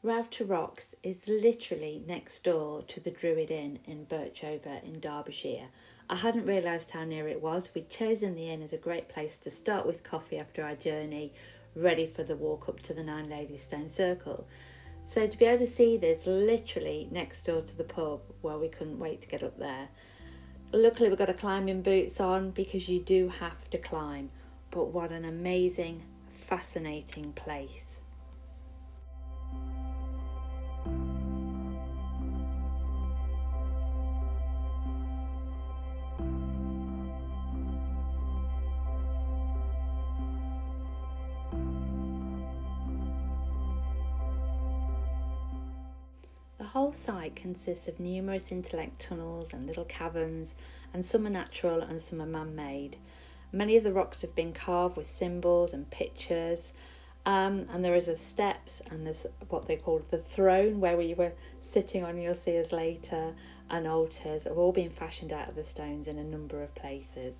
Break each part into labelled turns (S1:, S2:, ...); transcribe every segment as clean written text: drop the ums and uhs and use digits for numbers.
S1: Rowter Rocks is literally next door to the Druid Inn in Birchover in Derbyshire. I hadn't realised how near it was. We'd chosen the inn as a great place to start with coffee after our journey, ready for the walk up to the Nine Ladies Stone Circle. So to be able to see this literally next door to the pub, well, we couldn't wait to get up there. Luckily we got our climbing boots on because you do have to climb, but what an amazing, fascinating place. The whole site consists of numerous interlinked tunnels and little caverns, and some are natural and some are man-made. Many of the rocks have been carved with symbols and pictures, and there is steps, and there's what they call the throne where we were sitting on, you'll see us later, and altars have all been fashioned out of the stones in a number of places.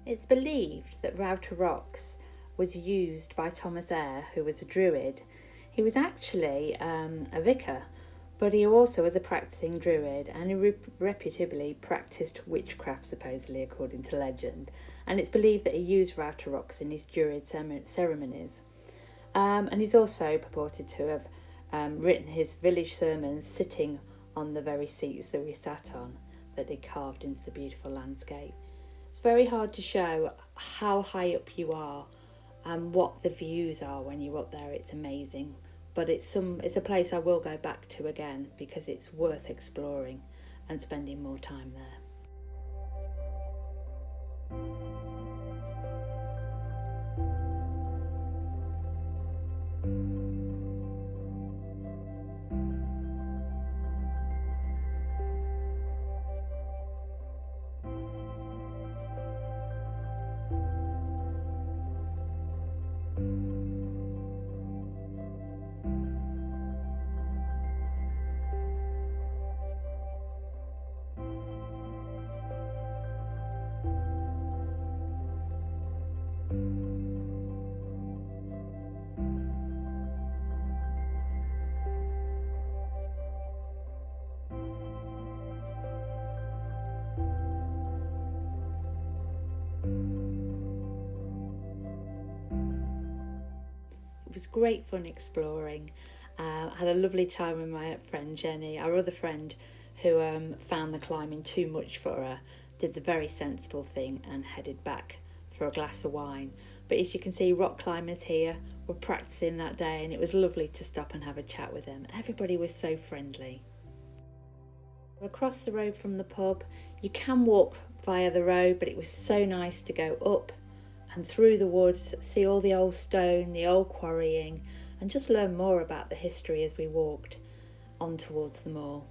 S1: It's believed that Rowter Rocks was used by Thomas Eyre, who was a druid. He was actually a vicar, But he also was a practicing druid, and he reputably practiced witchcraft, supposedly, according to legend. And it's believed that he used Rowter rocks in his druid ceremonies. And he's also purported to have written his village sermons sitting on the very seats that we sat on, that he carved into the beautiful landscape. It's very hard to show how high up you are and what the views are when you're up there. It's amazing. But it's a place I will go back to again, because it's worth exploring and spending more time there. It was great fun exploring. I had a lovely time with my friend Jenny. Our other friend, who found the climbing too much for her, did the very sensible thing and headed back for a glass of wine. But as you can see, rock climbers here were practicing that day, and it was lovely to stop and have a chat with them. Everybody was so friendly. Across the road from the pub, you can walk via the road, but it was so nice to go up and through the woods, see all the old stone, the old quarrying, and just learn more about the history as we walked on towards the moor.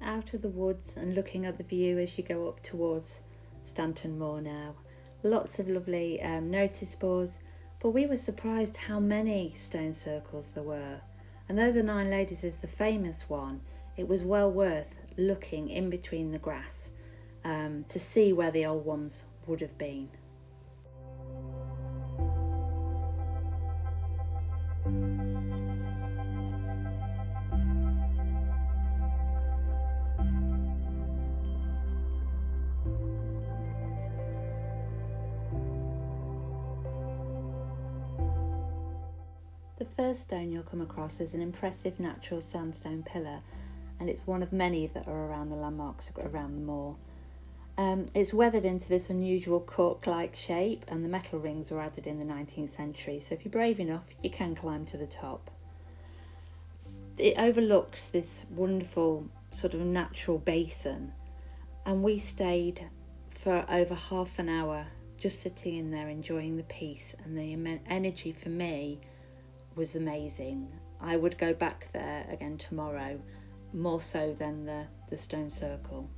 S1: Out of the woods and looking at the view as you go up towards Stanton Moor now. Lots of lovely notice boards, but we were surprised how many stone circles there were. And though the Nine Ladies is the famous one, it was well worth looking in between the grass to see where the old ones would have been. The first stone you'll come across is an impressive natural sandstone pillar, and it's one of many that are around the landmarks around the moor. It's weathered into this unusual cork-like shape, and the metal rings were added in the 19th century, so if you're brave enough, you can climb to the top. It overlooks this wonderful sort of natural basin, and we stayed for over half an hour just sitting in there enjoying the peace, and the energy for me was amazing. I would go back there again tomorrow, more so than the stone circle.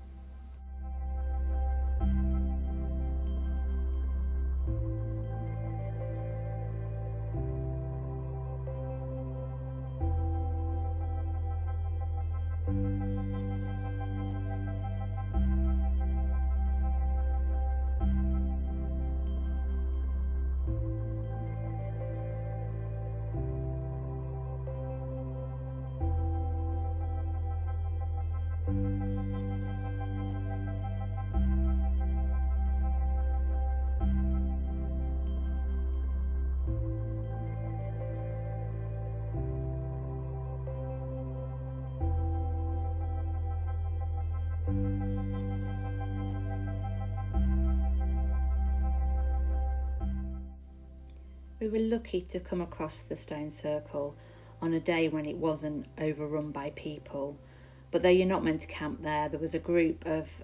S1: We were lucky to come across the stone circle on a day when it wasn't overrun by people. But though you're not meant to camp there was a group of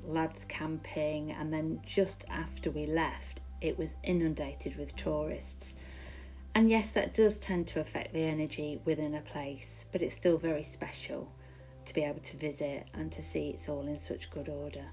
S1: lads camping, and then just after we left it was inundated with tourists. And yes, that does tend to affect the energy within a place, but it's still very special to be able to visit and to see it's all in such good order.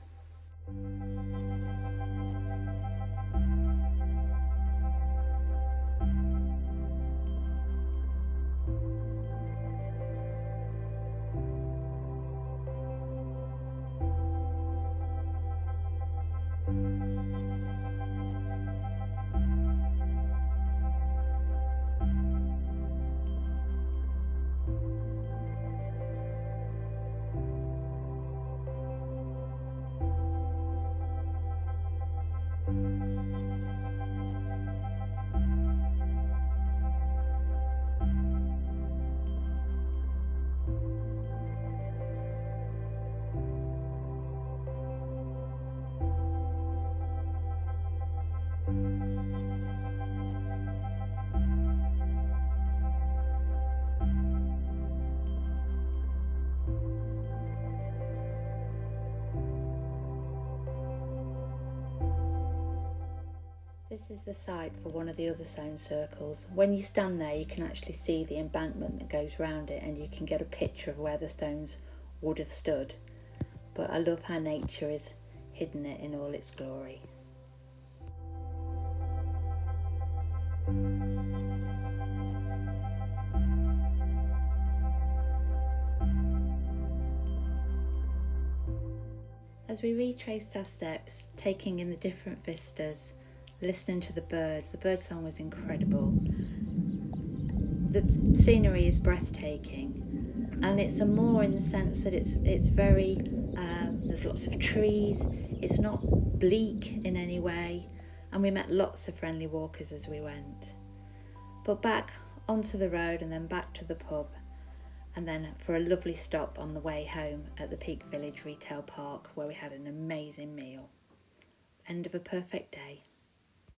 S1: This is the site for one of the other stone circles. When you stand there, you can actually see the embankment that goes round it, and you can get a picture of where the stones would have stood. But I love how nature has hidden it in all its glory. As we retraced our steps, taking in the different vistas, listening to the birdsong was incredible. The scenery is breathtaking, and it's a moor in the sense that it's very, there's lots of trees, it's not bleak in any way, and we met lots of friendly walkers as we went. But back onto the road and then back to the pub, and then for a lovely stop on the way home at the Peak Village Retail Park, where we had an amazing meal. End of a perfect day.